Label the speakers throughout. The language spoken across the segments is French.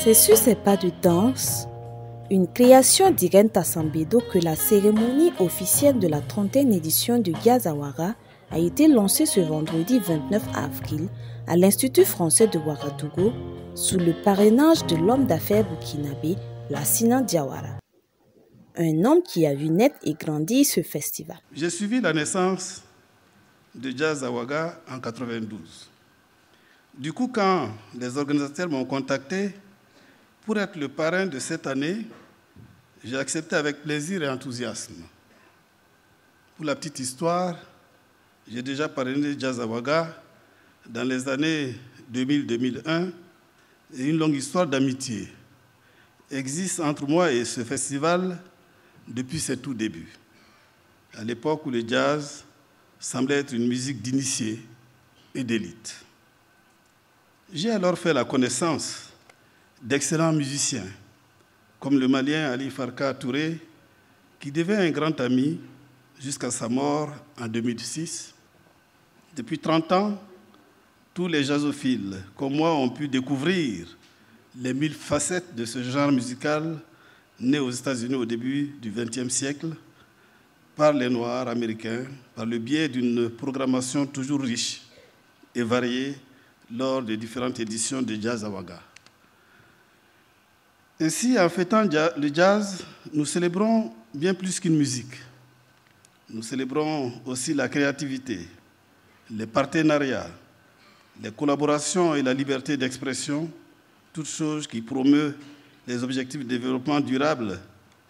Speaker 1: C'est sur ces pas de danse, une création d'Irène Tassambedo, que la cérémonie officielle de la 30e édition du Jazz Awara a été lancée ce vendredi 29 avril à l'Institut français de Ouagadougou sous le parrainage de l'homme d'affaires burkinabé Lassina Diawara. Un homme qui a vu naître et grandir ce festival.
Speaker 2: J'ai suivi la naissance de Jazz Awara en 92. Du coup, quand les organisateurs m'ont contacté pour être le parrain de cette année, j'ai accepté avec plaisir et enthousiasme. Pour la petite histoire, j'ai déjà parrainé Jazz Awara dans les années 2000-2001 et une longue histoire d'amitié existe entre moi et ce festival depuis ses tout débuts. À l'époque où le jazz semblait être une musique d'initiés et d'élite. J'ai alors fait la connaissance d'excellents musiciens, comme le Malien Ali Farka Touré, qui devint un grand ami jusqu'à sa mort en 2006. Depuis 30 ans, tous les jazzophiles, comme moi, ont pu découvrir les 1000 facettes de ce genre musical né aux États-Unis au début du XXe siècle par les Noirs américains, par le biais d'une programmation toujours riche et variée lors des différentes éditions de Jazz Awara. Ainsi, en fêtant le jazz, nous célébrons bien plus qu'une musique. Nous célébrons aussi la créativité, les partenariats, les collaborations et la liberté d'expression, toutes choses qui promeuvent les objectifs de développement durable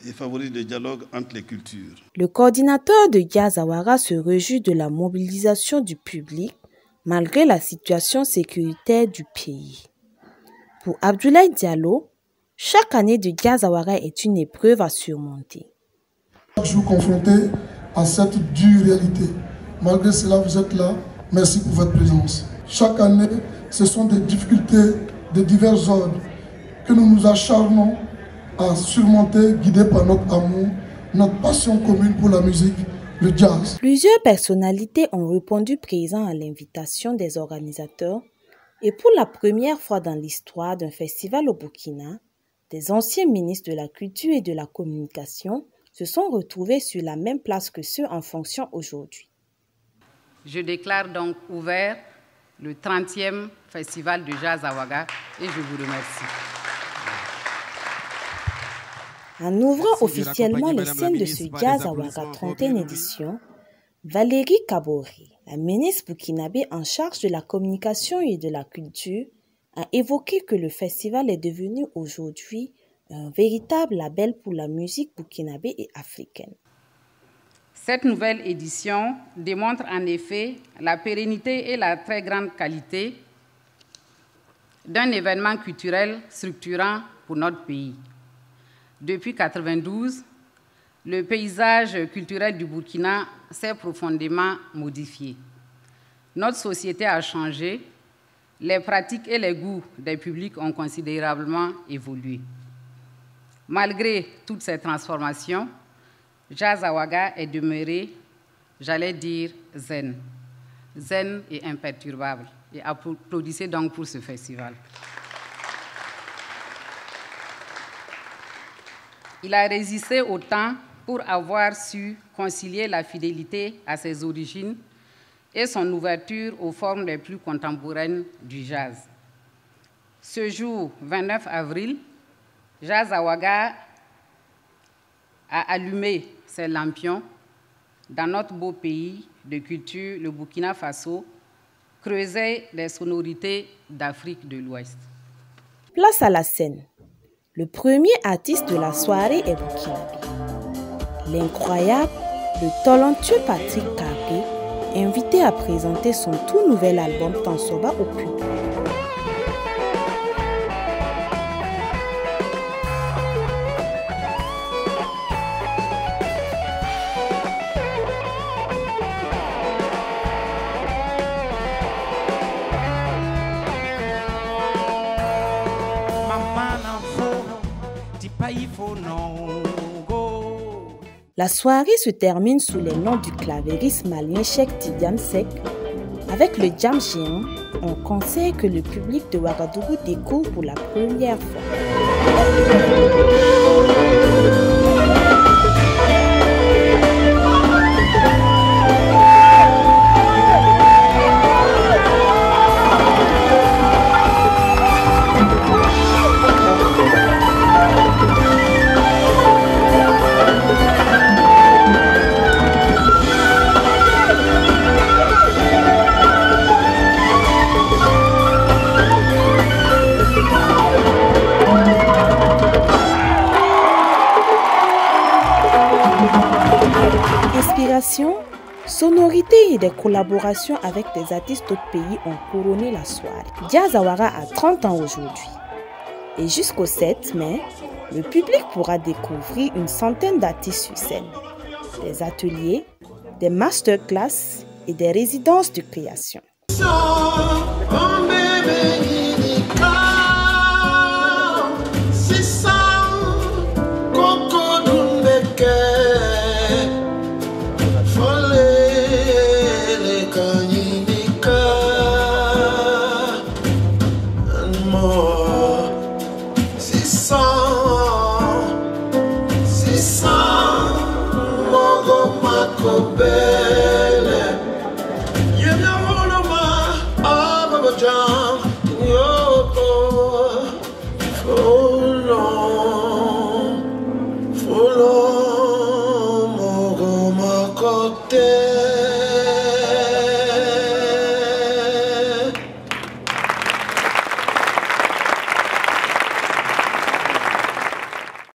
Speaker 2: et favorisent le dialogue entre les cultures.
Speaker 1: Le coordinateur de Jazz Awara se réjouit de la mobilisation du public malgré la situation sécuritaire du pays. Pour Abdoulaye Diallo, chaque année de Jazz Awara est une épreuve à surmonter.
Speaker 3: Chaque jour confronté à cette dure réalité. Malgré cela, vous êtes là. Merci pour votre présence. Chaque année, ce sont des difficultés de divers ordres que nous nous acharnons à surmonter, guidés par notre amour, notre passion commune pour la musique, le jazz.
Speaker 1: Plusieurs personnalités ont répondu présents à l'invitation des organisateurs et pour la première fois dans l'histoire d'un festival au Burkina, des anciens ministres de la Culture et de la Communication se sont retrouvés sur la même place que ceux en fonction aujourd'hui.
Speaker 4: Je déclare donc ouvert le 30e Festival de Jazz Awara et je vous remercie.
Speaker 1: En ouvrant officiellement les scènes de ce Jazz Awara 30e édition, Valérie Kaboré, la ministre burkinabé en charge de la communication et de la culture, a évoqué que le festival est devenu aujourd'hui un véritable label pour la musique burkinabé et africaine.
Speaker 4: Cette nouvelle édition démontre en effet la pérennité et la très grande qualité d'un événement culturel structurant pour notre pays. Depuis 1992, le paysage culturel du Burkina s'est profondément modifié. Notre société a changé, les pratiques et les goûts des publics ont considérablement évolué. Malgré toutes ces transformations, Jazz Awara est demeuré, j'allais dire, zen et imperturbable. Et applaudissez donc pour ce festival. Il a résisté au temps pour avoir su concilier la fidélité à ses origines et son ouverture aux formes les plus contemporaines du jazz. Ce jour, 29 avril, Jazz Awara a allumé ses lampions dans notre beau pays de culture, le Burkina Faso, creuser les sonorités d'Afrique de l'Ouest.
Speaker 1: Place à la scène. Le premier artiste de la soirée est burkinabé. L'incroyable, le talentueux Patrick Carpé, invité à présenter son tout nouvel album Tansoba au public. La soirée se termine sous les noms du clavériste malien Cheikh Tidiane Seck, Avec le jam géant, on conseille que le public de Ouagadougou découvre pour la première fois. Inspiration, sonorité et des collaborations avec des artistes d'autres pays ont couronné la soirée. Jazz Awara a 30 ans aujourd'hui. Et jusqu'au 7 mai, le public pourra découvrir une centaine d'artistes sur scène, des ateliers, des masterclass et des résidences de création.